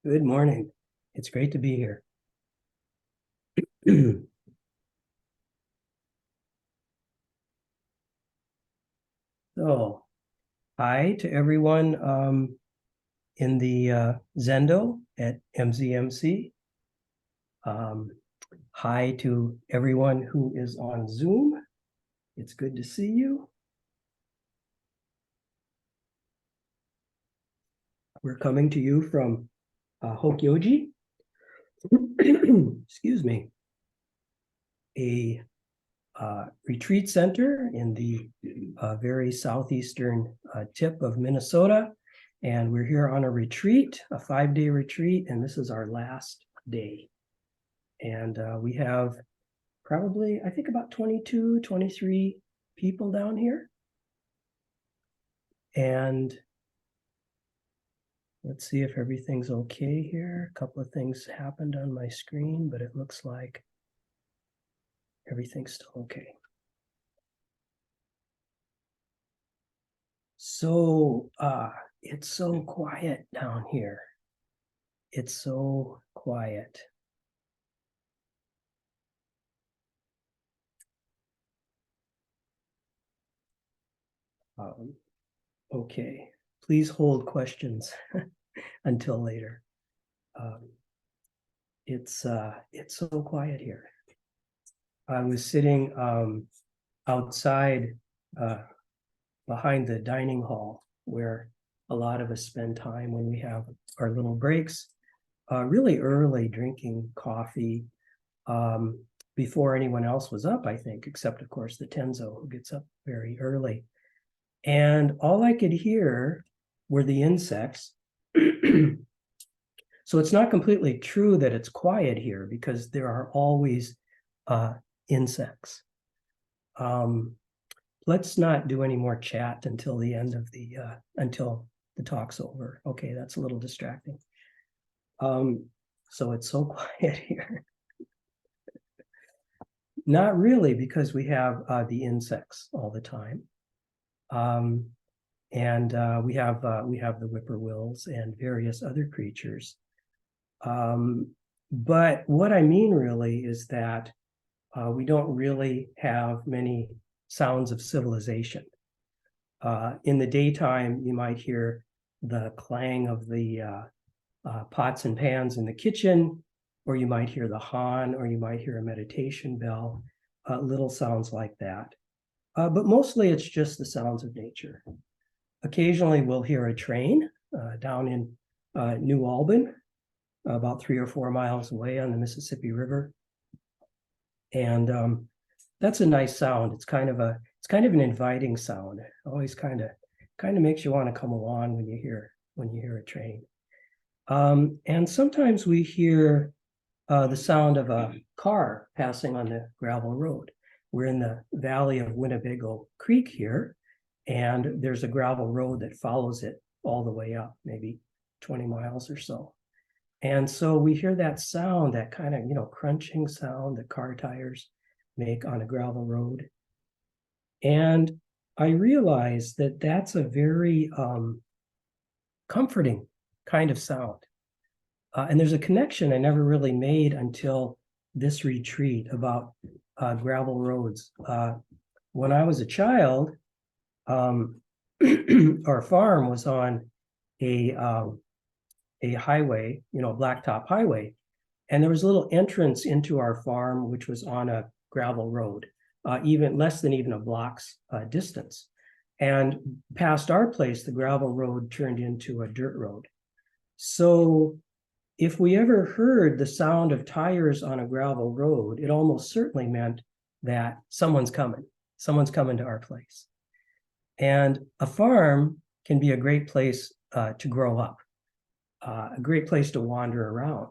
Good morning. It's great to be here. So, hi to everyone in the Zendo at MZMC. Hi to everyone who is on Zoom. It's good to see you. We're coming to you from Hokyoji, excuse me, a retreat center in the very southeastern tip of Minnesota. And we're here on a retreat, a 5-day retreat, and this is our last day. And we have probably, I think about 22, 23 people down here. And let's see if everything's okay here. A couple of things happened on my screen, but it looks like everything's still okay. So it's so quiet down here. It's so quiet. Okay, please hold questions until later. It's so quiet here. I was sitting outside behind the dining hall where a lot of us spend time when we have our little breaks, really early, drinking coffee before anyone else was up, I think, except of course the Tenzo, who gets up very early. And all I could hear were the insects. So it's not completely true that it's quiet here because there are always insects. Let's not do any more chat until the end of until the talk's over. Okay, that's a little distracting. So it's so quiet here. Not really, because we have the insects all the time. And we have the whippoorwills and various other creatures. But what I mean really is that we don't really have many sounds of civilization. In the daytime, you might hear the clang of the pots and pans in the kitchen, or you might hear the han, or you might hear a meditation bell, little sounds like that. But mostly it's just the sounds of nature. Occasionally we'll hear a train down in New Albin, about 3 or 4 miles away on the Mississippi River. And that's a nice sound. It's kind of an inviting sound. It always kind of makes you want to come along when you hear a train. And sometimes we hear the sound of a car passing on the gravel road. We're in the valley of Winnebago Creek here, and there's a gravel road that follows it all the way up, maybe 20 miles or so. And so we hear that sound, that kind of, crunching sound that car tires make on a gravel road. And I realized that that's a very comforting kind of sound. And there's a connection I never really made until this retreat about gravel roads. When I was a child, our farm was on a highway, blacktop highway, and there was a little entrance into our farm, which was on a gravel road, even less than even a block's distance. And past our place, the gravel road turned into a dirt road. So if we ever heard the sound of tires on a gravel road, it almost certainly meant that someone's coming to our place. And a farm can be a great place to grow up, a great place to wander around,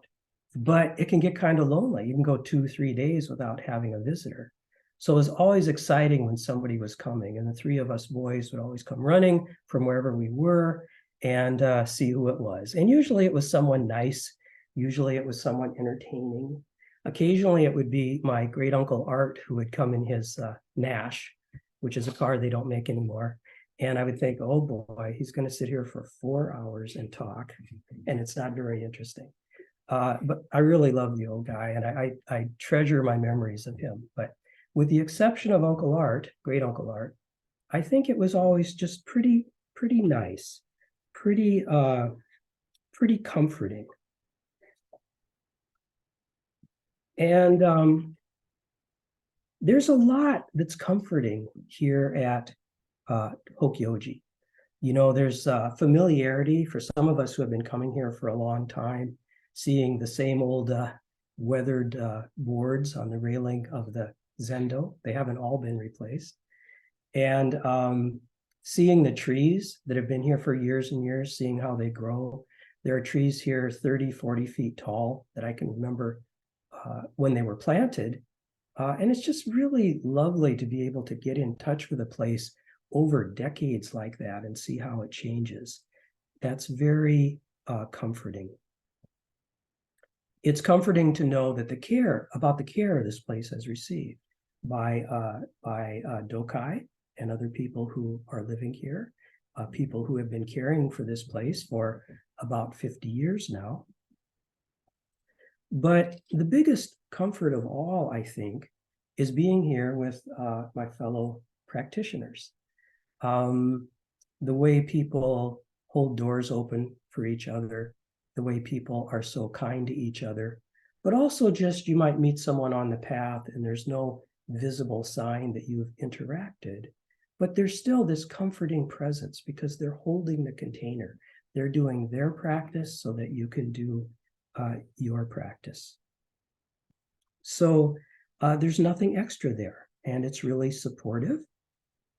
but it can get kind of lonely. You can go 2-3 days without having a visitor. So it was always exciting when somebody was coming, and the 3 of us boys would always come running from wherever we were and see who it was. And usually it was someone nice. Usually it was someone entertaining. Occasionally it would be my great uncle Art, who would come in his Nash, which is a car they don't make anymore. And I would think, oh boy, he's going to sit here for 4 hours and talk, and it's not very interesting. But I really love the old guy, and I treasure my memories of him. But with the exception of Uncle Art, great Uncle Art, I think it was always just pretty nice, pretty comforting. And there's a lot that's comforting here at Hokyoji. You know, there's familiarity for some of us who have been coming here for a long time, seeing the same old weathered boards on the railing of the zendo. They haven't all been replaced. And seeing the trees that have been here for years and years, seeing how they grow. There are trees here 30, 40 feet tall that I can remember when they were planted. And it's just really lovely to be able to get in touch with a place over decades like that and see how it changes. That's very comforting. It's comforting to know that the care this place has received by Dokai and other people who are living here, people who have been caring for this place for about 50 years now. But the biggest comfort of all, I think, is being here with my fellow practitioners. The way people hold doors open for each other, the way people are so kind to each other, but also just you might meet someone on the path and there's no visible sign that you've interacted, but there's still this comforting presence because they're holding the container. They're doing their practice so that you can do your practice. So there's nothing extra there, and it's really supportive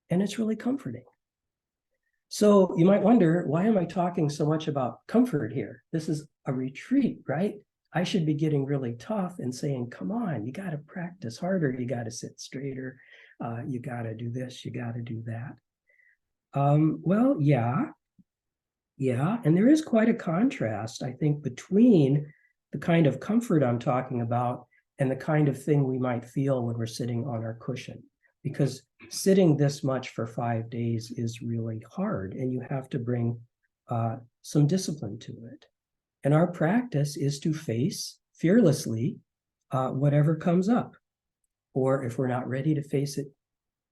and it's really comforting. So you might wonder, why am I talking so much about comfort here? This is a retreat, right? I should be getting really tough and saying, come on, you got to practice harder. You got to sit straighter. You got to do this. You got to do that. Well, yeah. And there is quite a contrast, I think, between the kind of comfort I'm talking about and the kind of thing we might feel when we're sitting on our cushion. Because sitting this much for 5 days is really hard, and you have to bring some discipline to it. And our practice is to face fearlessly whatever comes up. Or if we're not ready to face it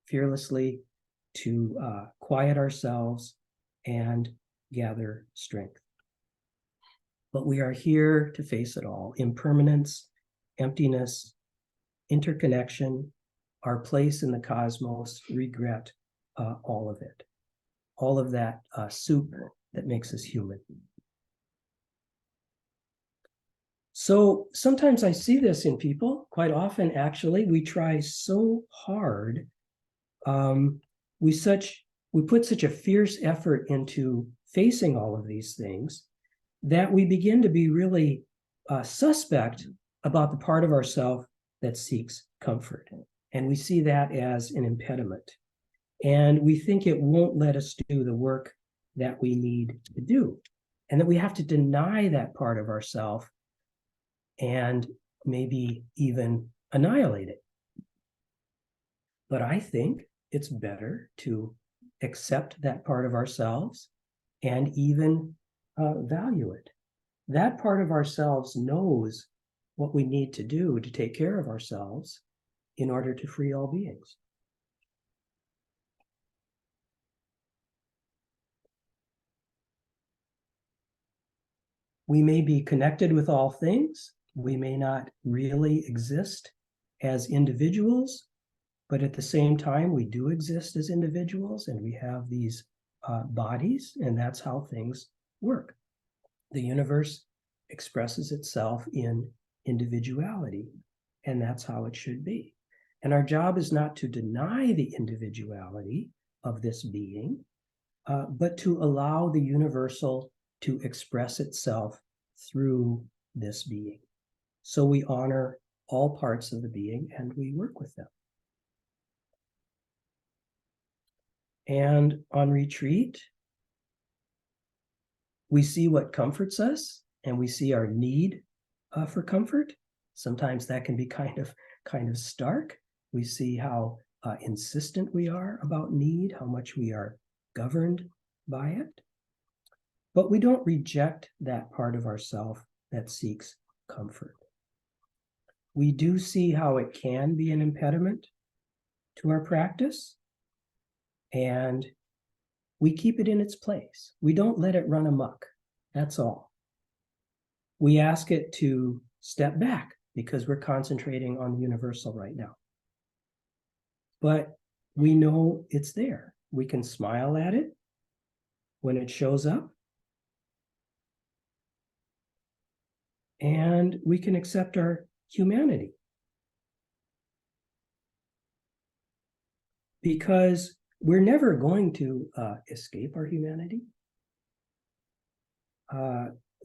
fearlessly, to quiet ourselves and gather strength. But we are here to face it all: impermanence, emptiness, interconnection, our place in the cosmos, regret, all of it. All of that soup that makes us human. So sometimes I see this in people, quite often actually. We try so hard, we put such a fierce effort into facing all of these things that we begin to be really suspect about the part of ourself that seeks comfort. And we see that as an impediment. And we think it won't let us do the work that we need to do. And that we have to deny that part of ourself and maybe even annihilate it. But I think it's better to accept that part of ourselves and even value it. That part of ourselves knows what we need to do to take care of ourselves in order to free all beings. We may be connected with all things. We may not really exist as individuals, but at the same time, we do exist as individuals, and we have these bodies, and that's how things work. The universe expresses itself in individuality, and that's how it should be. And our job is not to deny the individuality of this being, but to allow the universal to express itself through this being. So we honor all parts of the being and we work with them. And on retreat, we see what comforts us and we see our need for comfort. Sometimes that can be kind of stark. We see how insistent we are about need, how much we are governed by it. But we don't reject that part of ourself that seeks comfort. We do see how it can be an impediment to our practice, and we keep it in its place. We don't let it run amok. That's all. We ask it to step back because we're concentrating on the universal right now. But we know it's there. We can smile at it when it shows up. And we can accept our humanity. Because we're never going to escape our humanity.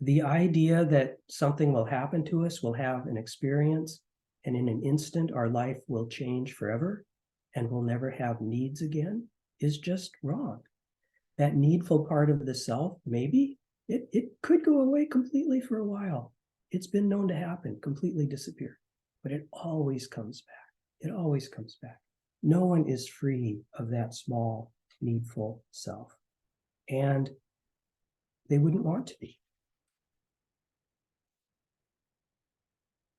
The idea that something will happen to us, we'll have an experience, and in an instant our life will change forever and we'll never have needs again, is just wrong. That needful part of the self, maybe, it could go away completely for a while. It's been known to happen, completely disappear. But it always comes back. It always comes back. No one is free of that small, needful self. And they wouldn't want to be.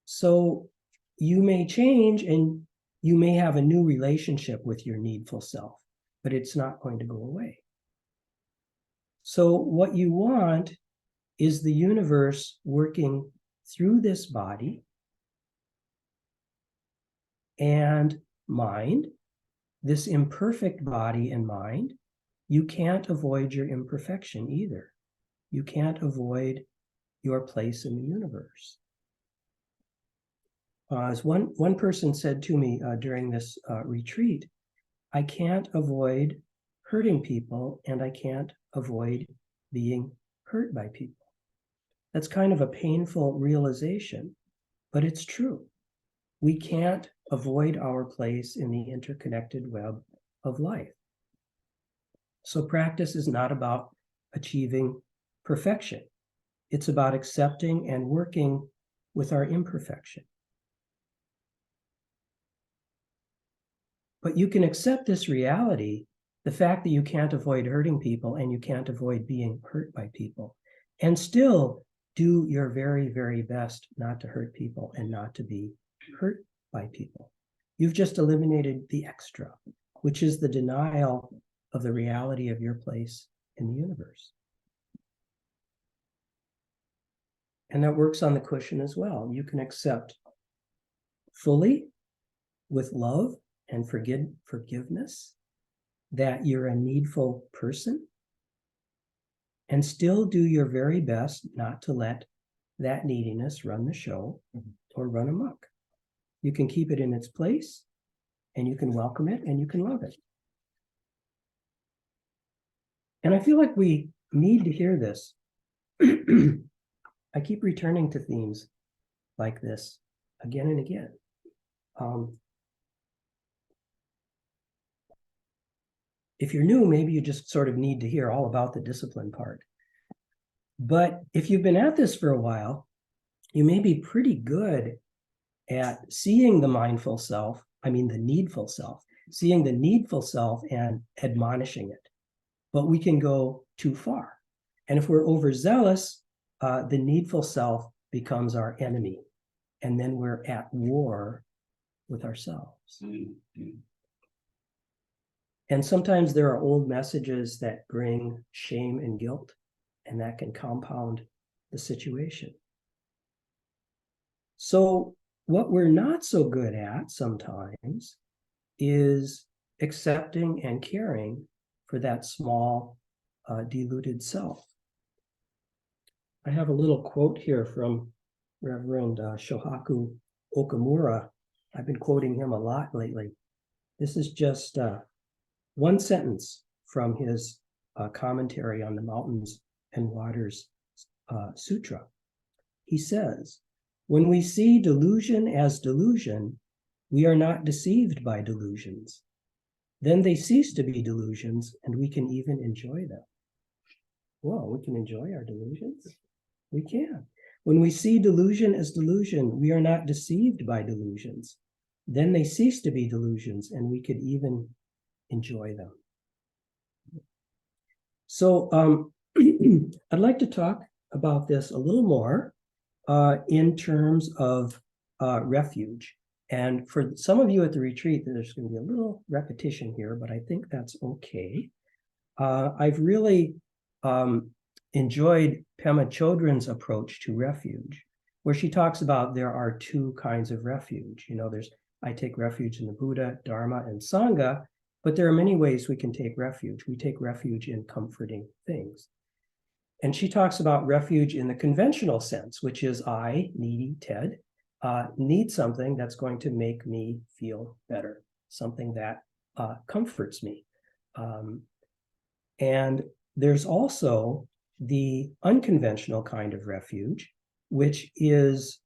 So you may change and you may have a new relationship with your needful self, but it's not going to go away. So what you want is the universe working through this body and mind, this imperfect body and mind. You can't avoid your imperfection either. You can't avoid your place in the universe. As one person said to me during this retreat, I can't avoid hurting people and I can't avoid being hurt by people. That's kind of a painful realization, but it's true. We can't avoid our place in the interconnected web of life. So practice is not about achieving perfection. It's about accepting and working with our imperfection. But you can accept this reality, the fact that you can't avoid hurting people and you can't avoid being hurt by people, and still do your very, very best not to hurt people and not to be hurt by people. You've just eliminated the extra, which is the denial of the reality of your place in the universe. And that works on the cushion as well. You can accept fully with love and forgiveness that you're a needful person and still do your very best not to let that neediness run the show or run amok. You can keep it in its place and you can welcome it and you can love it. And I feel like we need to hear this. I keep returning to themes like this again and again. If you're new, maybe you just sort of need to hear all about the discipline part. But if you've been at this for a while, you may be pretty good at seeing the mindful self, the needful self, seeing the needful self and admonishing it. But we can go too far. And if we're overzealous, the needful self becomes our enemy. And then we're at war with ourselves. Mm-hmm. And sometimes there are old messages that bring shame and guilt, and that can compound the situation. So what we're not so good at sometimes is accepting and caring for that small, deluded self. I have a little quote here from Reverend Shohaku Okamura. I've been quoting him a lot lately. This is just one sentence from his commentary on the Mountains and Waters Sutra. He says, when we see delusion as delusion, we are not deceived by delusions. Then they cease to be delusions and we can even enjoy them. Whoa, we can enjoy our delusions? We can. When we see delusion as delusion, we are not deceived by delusions. Then they cease to be delusions and we could even enjoy them. So I'd like to talk about this a little more in terms of refuge. And for some of you at the retreat, there's going to be a little repetition here, but I think that's okay. I've really enjoyed Pema Chodron's approach to refuge, where she talks about there are two kinds of refuge. You know, I take refuge in the Buddha, Dharma, and Sangha, but there are many ways we can take refuge. We take refuge in comforting things. And she talks about refuge in the conventional sense, which is I, needy Ted, need something that's going to make me feel better, something that comforts me. And there's also the unconventional kind of refuge, which is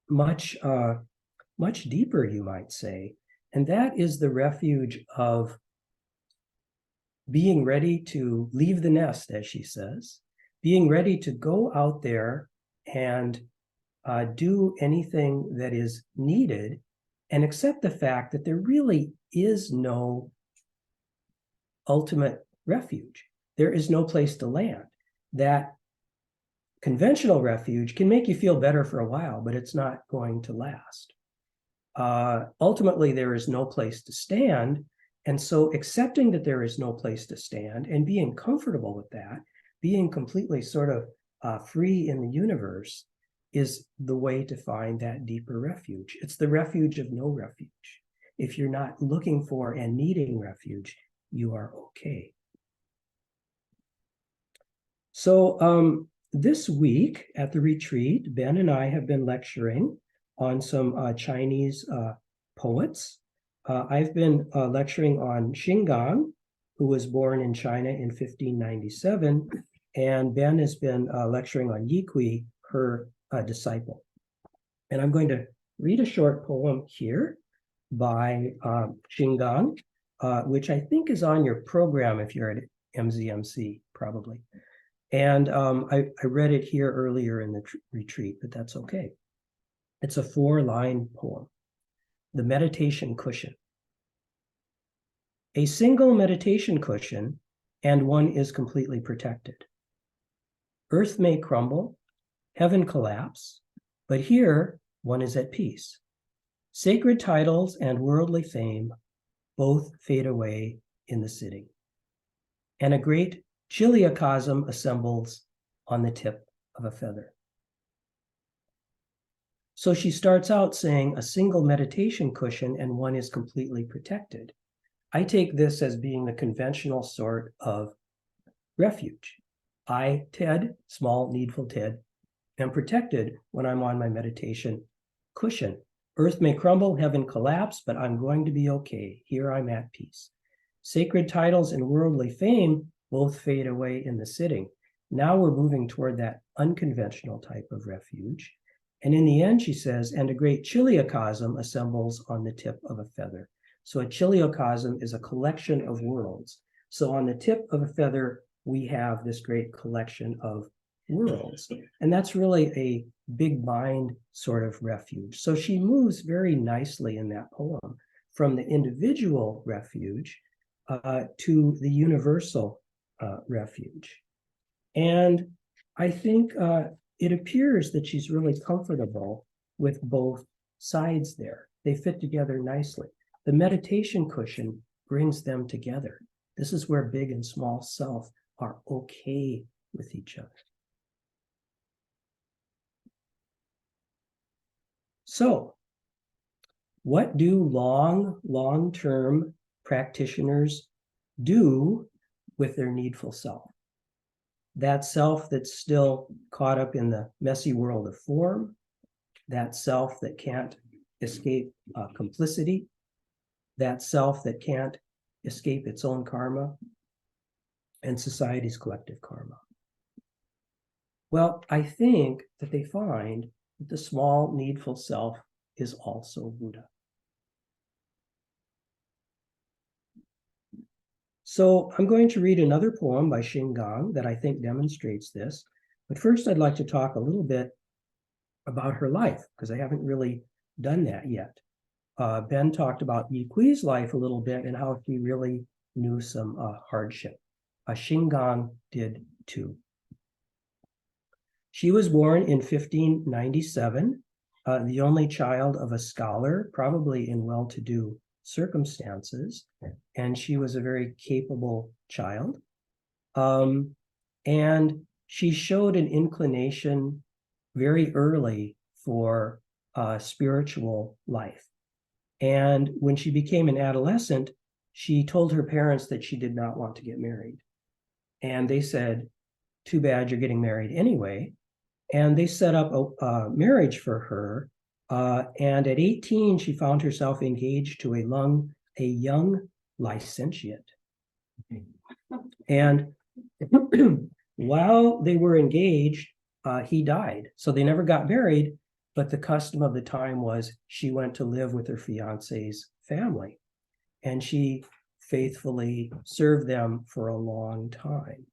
much deeper, you might say. And that is the refuge of being ready to leave the nest, as she says, being ready to go out there and do anything that is needed and accept the fact that there really is no ultimate refuge. There is no place to land. That conventional refuge can make you feel better for a while, but it's not going to last. Ultimately, there is no place to stand. And so accepting that there is no place to stand and being comfortable with that, being completely sort of free in the universe, is the way to find that deeper refuge. It's the refuge of no refuge. If you're not looking for and needing refuge, you are okay. So this week at the retreat, Ben and I have been lecturing on some Chinese poets. I've been lecturing on Xinggang, who was born in China in 1597, and Ben has been lecturing on Yiqui, her disciple. And I'm going to read a short poem here by Xinggang, which I think is on your program if you're at MZMC, probably. And I read it here earlier in the retreat, but that's okay. It's a 4-line poem. The meditation cushion. A single meditation cushion, and one is completely protected. Earth may crumble, heaven collapse, but here one is at peace. Sacred titles and worldly fame both fade away in the sitting. And a great chiliocosm assembles on the tip of a feather. So she starts out saying a single meditation cushion and one is completely protected. I take this as being the conventional sort of refuge. I, Ted, small, needful Ted, am protected when I'm on my meditation cushion. Earth may crumble, heaven collapse, but I'm going to be okay. Here I'm at peace. Sacred titles and worldly fame both fade away in the sitting. Now we're moving toward that unconventional type of refuge. And in the end, she says, and a great chiliocosm assembles on the tip of a feather. So a chiliocosm is a collection of worlds. So on the tip of a feather, we have this great collection of worlds. And that's really a big mind sort of refuge. So she moves very nicely in that poem from the individual refuge to the universal refuge. And I think it appears that she's really comfortable with both sides there. They fit together nicely. The meditation cushion brings them together. This is where big and small self are okay with each other. So, what do long-term practitioners do with their needful self? That self that's still caught up in the messy world of form, that self that can't escape complicity, that self that can't escape its own karma and society's collective karma. Well, I think that they find that the small, needful self is also Buddha. So I'm going to read another poem by Xinggang that I think demonstrates this. But first, I'd like to talk a little bit about her life, because I haven't really done that yet. Ben talked about Yiqui's life a little bit and how she really knew some hardship. Xinggang did too. She was born in 1597, the only child of a scholar, probably in well-to-do circumstances, and she was a very capable child. And she showed an inclination very early for spiritual life. And when she became an adolescent, she told her parents that she did not want to get married. And they said, too bad, you're getting married anyway. And they set up a marriage for her. And at 18, she found herself engaged to a young licentiate. And while they were engaged, he died. So they never got married, but the custom of the time was she went to live with her fiance's family. And she faithfully served them for a long time.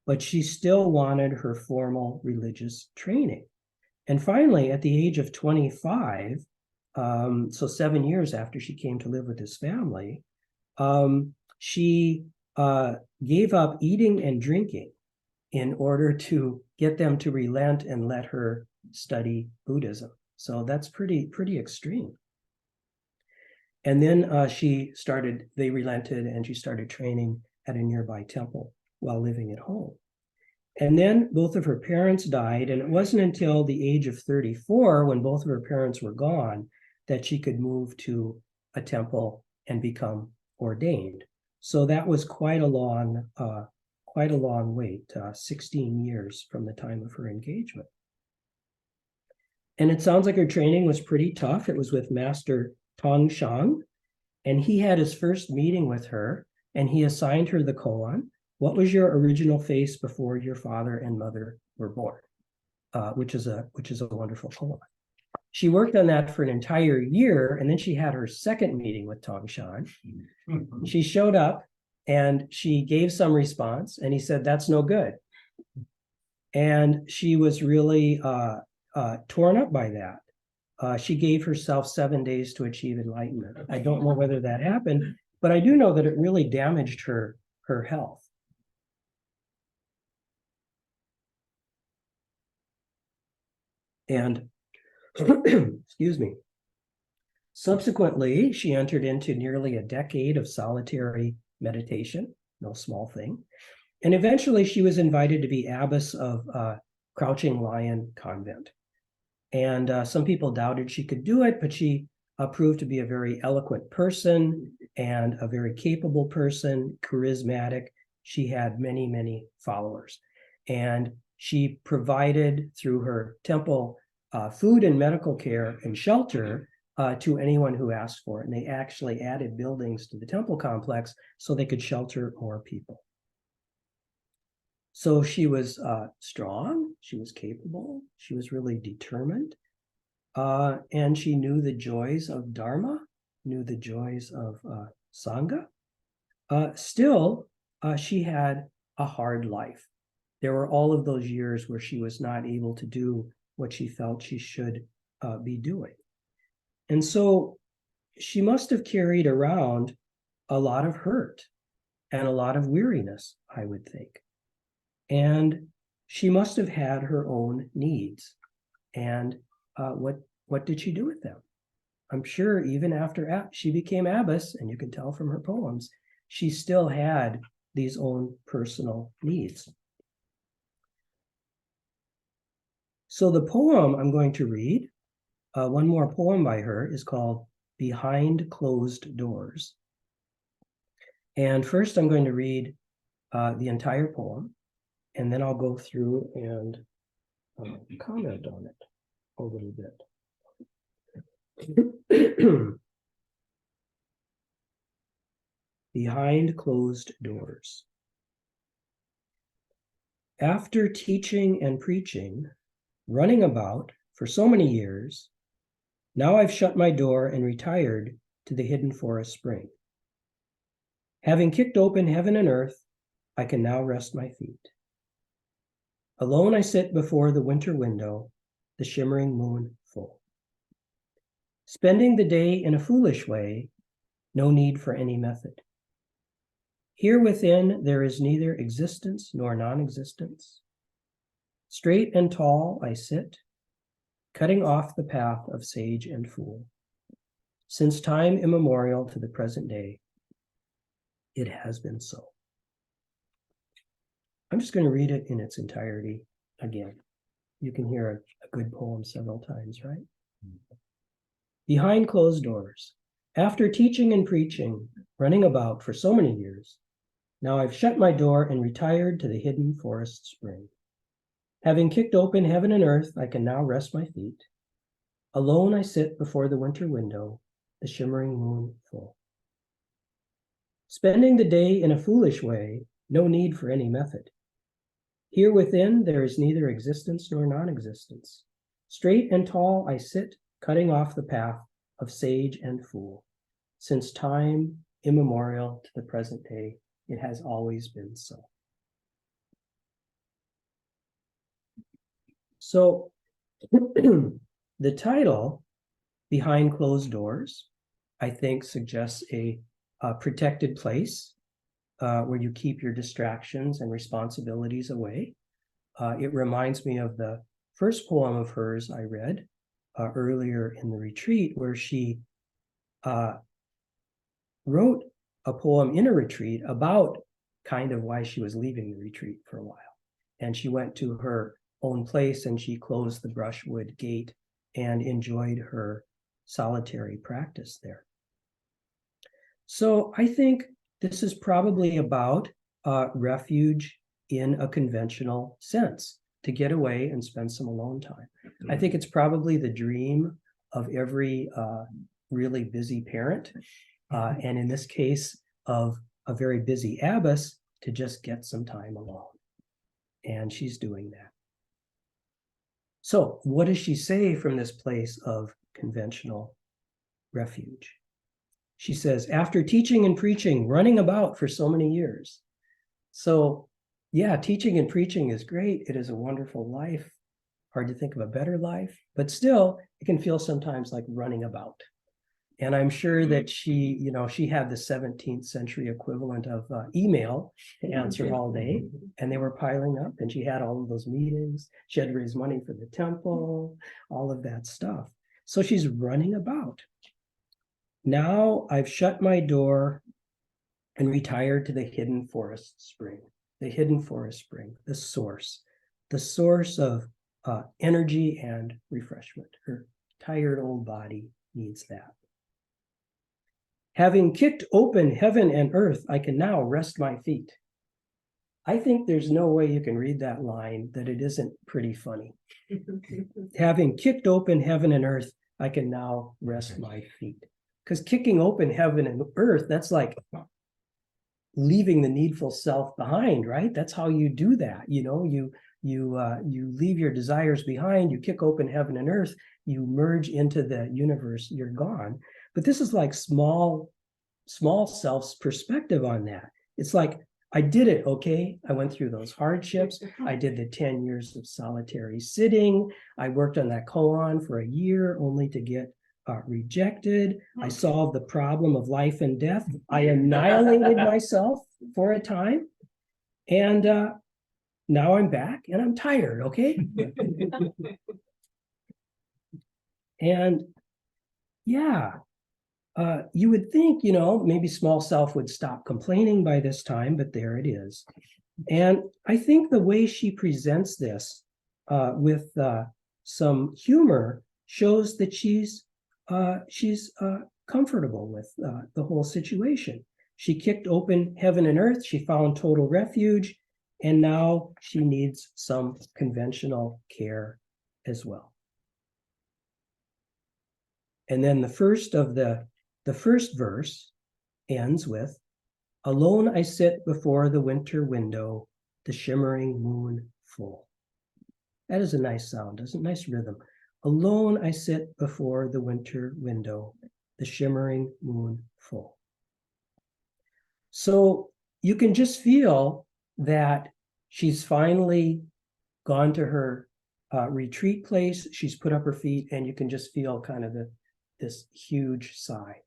But she still wanted her formal religious training. And finally, at the age of 25, so 7 years after she came to live with this family, she gave up eating and drinking in order to get them to relent and let her study Buddhism. So that's pretty extreme. And then they relented and she started training at a nearby temple while living at home. And then both of her parents died, and it wasn't until the age of 34, when both of her parents were gone, that she could move to a temple and become ordained. So that was quite a long wait, 16 years from the time of her engagement. And it sounds like her training was pretty tough. It was with Master Tongshan, and he had his first meeting with her, and he assigned her the koan. What was your original face before your father and mother were born? Which is a wonderful koan. She worked on that for an entire year, and then she had her second meeting with Tongshan. She showed up and she gave some response, and he said, "That's no good." And she was really torn up by that. She gave herself 7 days to achieve enlightenment. I don't know whether that happened, but I do know that it really damaged her health. And excuse me. Subsequently, she entered into nearly a decade of solitary meditation, no small thing. And eventually she was invited to be abbess of Crouching Lion Convent. And some people doubted she could do it, but she proved to be a very eloquent person and a very capable person, charismatic. She had many, many followers. And she provided through her temple food and medical care and shelter to anyone who asked for it. And they actually added buildings to the temple complex so they could shelter more people. So she was strong, she was capable, she was really determined, and she knew the joys of Dharma, knew the joys of Sangha. Still, she had a hard life. There were all of those years where she was not able to do what she felt she should be doing. And so she must have carried around a lot of hurt and a lot of weariness, I would think. And she must have had her own needs. And what did she do with them? I'm sure even after she became abbess, and you can tell from her poems, she still had these own personal needs. So the poem I'm going to read, one more poem by her, is called Behind Closed Doors. And first I'm going to read the entire poem, and then I'll go through and comment on it a little bit. Behind Closed Doors. After teaching and preaching, running about for so many years, now I've shut my door and retired to the hidden forest spring. Having kicked open heaven and earth, I can now rest my feet. Alone I sit before the winter window, the shimmering moon full. Spending the day in a foolish way, no need for any method. Here within there is neither existence nor non-existence. Straight and tall I sit, cutting off the path of sage and fool. Since time immemorial to the present day, it has been so. I'm just going to read it in its entirety again. You can hear a good poem several times, right? Behind closed doors, after teaching and preaching, running about for so many years, now I've shut my door and retired to the hidden forest spring. Having kicked open heaven and earth, I can now rest my feet. Alone I sit before the winter window, the shimmering moon full. Spending the day in a foolish way, no need for any method. Here within there is neither existence nor non-existence. Straight and tall I sit, cutting off the path of sage and fool. Since time immemorial to the present day, it has always been so. So the title, Behind Closed Doors, I think suggests a protected place where you keep your distractions and responsibilities away. It reminds me of the first poem of hers I read earlier in the retreat, where she wrote a poem in a retreat about kind of why she was leaving the retreat for a while. And she went to her own place and she closed the brushwood gate and enjoyed her solitary practice there. So I think this is probably about refuge in a conventional sense, to get away and spend some alone time. I think it's probably the dream of every really busy parent, and in this case of a very busy abbess, to just get some time alone. And she's doing that. So what does she say from this place of conventional refuge? She says, after teaching and preaching, running about for so many years. So yeah, teaching and preaching is great. It is a wonderful life. Hard to think of a better life, but still it can feel sometimes like running about. And I'm sure that she had the 17th century equivalent of email to answer all day, and they were piling up, and she had all of those meetings. She had to raise money for the temple, all of that stuff. So she's running about. Now I've shut my door and retired to the hidden forest spring, the hidden forest spring, the source of energy and refreshment. Her tired old body needs that. Having kicked open heaven and earth, I can now rest my feet. I think there's no way you can read that line that it isn't pretty funny. Having kicked open heaven and earth, I can now rest my feet. Because kicking open heaven and earth, that's like leaving the needful self behind, right? That's how you do that. You leave your desires behind, you kick open heaven and earth, you merge into the universe, you're gone. But this is like small self's perspective on that. It's like, I did it, okay? I went through those hardships. I did the 10 years of solitary sitting. I worked on that koan for a year only to get rejected. I solved the problem of life and death. I annihilated myself for a time. And now I'm back and I'm tired, okay? And yeah, you would think, maybe small self would stop complaining by this time, but there it is. And I think the way she presents this with some humor shows that she's comfortable with the whole situation. She kicked open heaven and earth, she found total refuge, and now she needs some conventional care as well. And then the first verse ends with, alone I sit before the winter window, the shimmering moon full. That is a nice sound, isn't it? Nice rhythm. Alone I sit before the winter window, the shimmering moon full. So you can just feel that she's finally gone to her retreat place. She's put up her feet, and you can just feel kind of this huge sigh.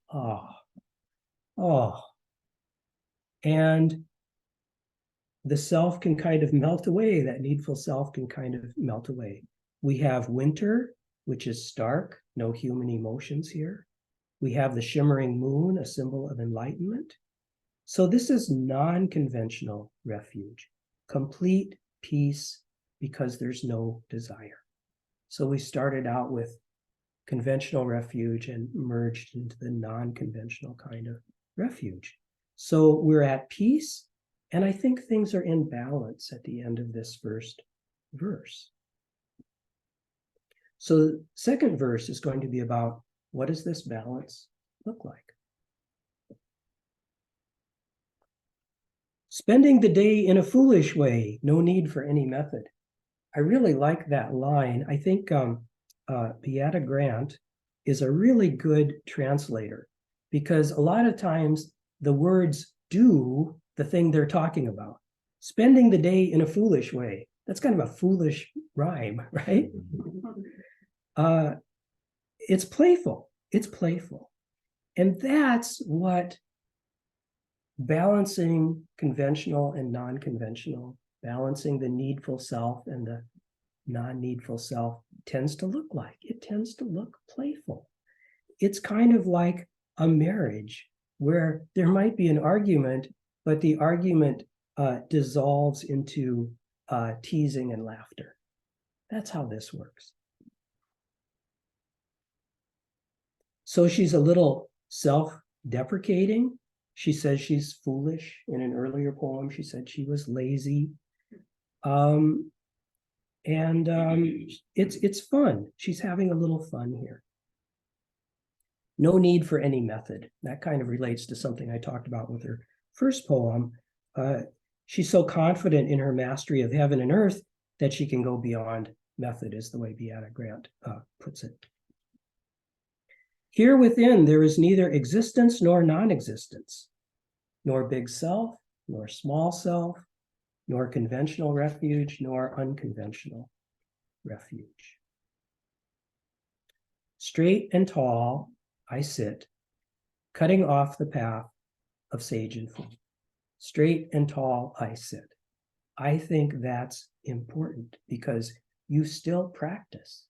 Oh, And the self can kind of melt away. That needful self can kind of melt away. We have winter, which is stark, no human emotions here. We have the shimmering moon, a symbol of enlightenment. So this is non-conventional refuge, complete peace because there's no desire. So we started out with conventional refuge and merged into the non-conventional kind of refuge. So we're at peace, and I think things are in balance at the end of this first verse. So the second verse is going to be about, what does this balance look like? Spending the day in a foolish way, no need for any method. I really like that line. I think Beata Grant is a really good translator, because a lot of times the words do the thing they're talking about. Spending the day in a foolish way. That's kind of a foolish rhyme, right? It's playful. It's playful. And that's what balancing conventional and non-conventional, balancing the needful self and the non-needful self tends to look like. It tends to look playful. It's kind of like a marriage where there might be an argument, but the argument dissolves into teasing and laughter. That's how this works. So she's a little self-deprecating. She says she's foolish. In an earlier poem, she said she was lazy. It's fun. She's having a little fun here. No need for any method. That kind of relates to something I talked about with her first poem. She's so confident in her mastery of heaven and earth that she can go beyond method, is the way Beata Grant puts it. Here within, there is neither existence nor non-existence, nor big self, nor small self, nor conventional refuge, nor unconventional refuge. Straight and tall, I sit, cutting off the path of sage and fool. Straight and tall, I sit. I think that's important because you still practice.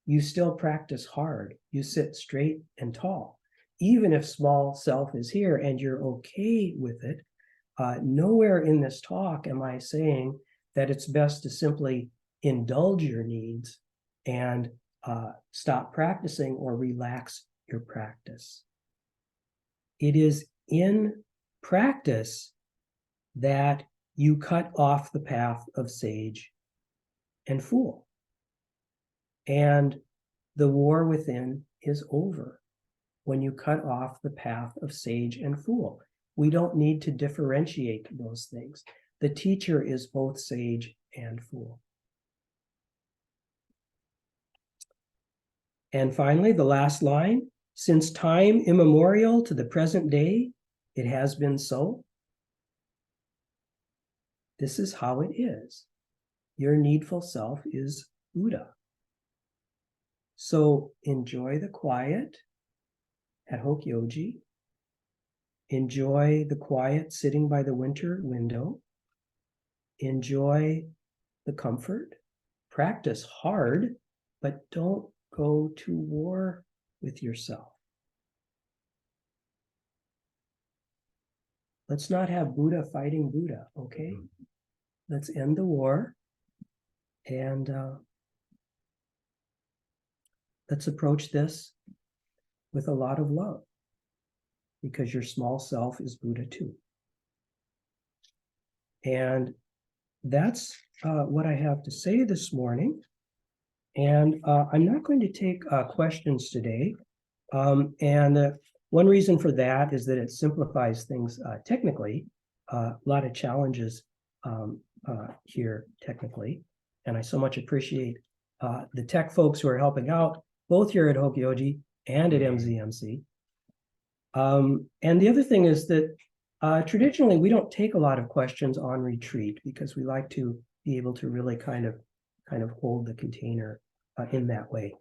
You still practice hard. You sit straight and tall. Even if small self is here and you're okay with it, nowhere in this talk am I saying that it's best to simply indulge your needs and stop practicing or relax your practice. It is in practice that you cut off the path of sage and fool. And the war within is over when you cut off the path of sage and fool. We don't need to differentiate those things. The teacher is both sage and fool. And finally, the last line, since time immemorial to the present day, it has been so. This is how it is. Your needful self is Buddha. So enjoy the quiet at Hokyoji. Enjoy the quiet sitting by the winter window. Enjoy the comfort. Practice hard, but don't go to war with yourself. Let's not have Buddha fighting Buddha, okay? Let's end the war and let's approach this with a lot of love, because your small self is Buddha too. And that's what I have to say this morning. And I'm not going to take questions today. One reason for that is that it simplifies things technically. A lot of challenges here technically. And I so much appreciate the tech folks who are helping out, both here at Hokyoji and at MZMC. And the other thing is that traditionally, we don't take a lot of questions on retreat because we like to be able to really kind of hold the container in that way.